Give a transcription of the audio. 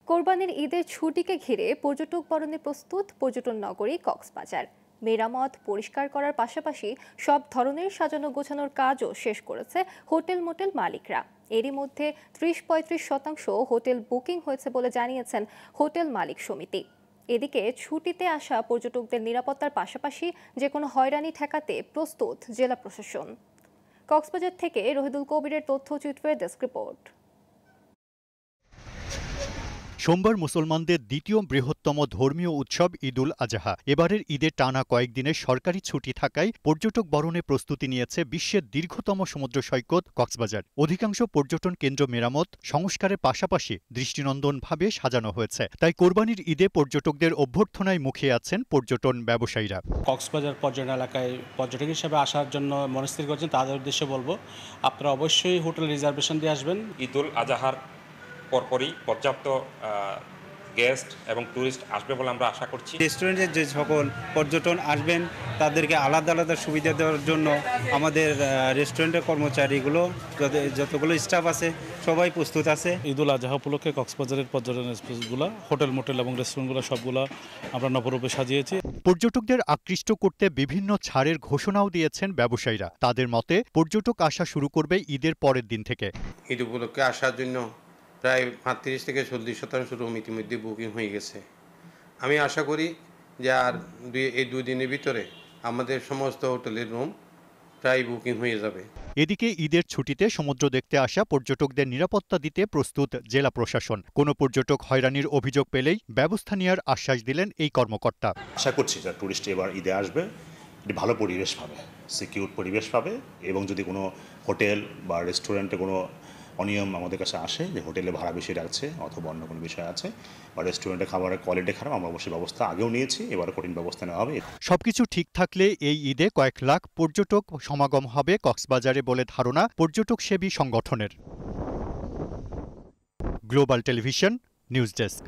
কোরবানির ঈদের ছুটিকে ঘিরে পর্যটক বরণে প্রস্তুত পর্যটন নগরী কক্সবাজার। মেরামত পরিষ্কার করার পাশাপাশি সব ধরনের সাজানো গোছানোর কাজও শেষ করেছে হোটেল মোটেল মালিকরা। এরই মধ্যে ৩০-৩৫% হোটেল বুকিং হয়েছে বলে জানিয়েছেন হোটেল মালিক সমিতি। এদিকে ছুটিতে আসা পর্যটকদের নিরাপত্তার পাশাপাশি যে কোনো হয়রানি ঠেকাতে প্রস্তুত জেলা প্রশাসন। কক্সবাজার থেকে রহিদুল কবিরের তথ্যচিত্রে ডেস্ক রিপোর্ট। সোমবার মুসলমানদের দ্বিতীয় বৃহত্তম ধর্মীয় উৎসব ঈদুল আজহা। এবারের ঈদের টানা কয়েকদিনের সরকারি ছুটি থাকায় পর্যটক বরণে প্রস্তুতি নিয়েছে বিশ্বের দীর্ঘতম সমুদ্র সৈকত কক্সবাজার। অধিকাংশ পর্যটন কেন্দ্র মেরামত সংস্কারের পাশাপাশি দৃষ্টিনন্দনভাবে সাজানো হয়েছে। তাই কোরবানির ঈদে পর্যটকদের অভ্যর্থনায় মুখিয়ে আছেন পর্যটন ব্যবসায়ীরা। কক্সবাজার পর্যটন এলাকায় পর্যটক হিসেবে আসার জন্য মনস্থির করছেন, তাদের উদ্দেশ্যে বলবো আপনারা অবশ্যই হোটেল রিজার্ভেশন দিয়ে আসবেন। ঈদুল আজহার পরপরই পর্যাপ্ত গেস্ট এবং ট্যুরিস্ট আসবে বলে আমরা আশা করছি। রেস্টুরেন্টের যে সকল পর্যটন আসবেন তাদেরকে আলাদা আলাদা সুবিধা দেওয়ার জন্য আমাদের রেস্টুরেন্টের কর্মচারীগুলো যতগুলো স্টাফ আছে সবাই প্রস্তুত আছে। ঈদুল আজহা উপলক্ষে কক্সবাজারের পর্যটন স্পেসগুলো, হোটেল মোটেল এবং রেস্টুরেন্টগুলো সবগুলো আমরা নবরূপে সাজিয়েছি। পর্যটকদের আকৃষ্ট করতে বিভিন্ন ছাড়ের ঘোষণাও দিয়েছেন ব্যবসায়ীরা। তাদের মতে পর্যটক আসা শুরু করবে ঈদের পরের দিন থেকে। ঈদ উপলক্ষে আসার জন্য প্রায় ৩৫-৪০% রুম ইতিমধ্যে বুকিং হয়ে গেছে। আমি আশা করি যে আর এই 2 দিনের ভিতরে আমাদের সমস্ত হোটেলের রুম প্রায় বুকিং হয়ে যাবে। এদিকে ঈদের ছুটিতে সমুদ্র দেখতে আসা পর্যটকদের নিরাপত্তা দিতে প্রস্তুত জেলা প্রশাসন। কোনো পর্যটক হয়রানির অভিযোগ পেলেই ব্যবস্থা নেওয়ার আশ্বাস দিলেন এই কর্মকর্তা। আশা করছি যারা টুরিস্ট এবার ঈদে আসবে ভালো পরিবেশ পাবে, সিকিউর পরিবেশ পাবে, এবং যদি কোনো হোটেল বা রেস্টুরেন্টে কোনো অনিয়ম আমাদের কাছে আসে যে হোটেলে ভাড়া বেশি রাখছে অথবা অন্য কোনো বিষয় আছে বা রেস্টুরেন্টে খাবারের কোয়ালিটি খারাপ, আমরা অবশ্যই ব্যবস্থা আগেও নিয়েছি, এবার কঠিন ব্যবস্থা নেওয়া হবে। সবকিছু ঠিক থাকলে এই ঈদে কয়েক লাখ পর্যটক সমাগম হবে কক্সবাজারে বলে ধারণা পর্যটক সেবী সংগঠনের। Global television news desk.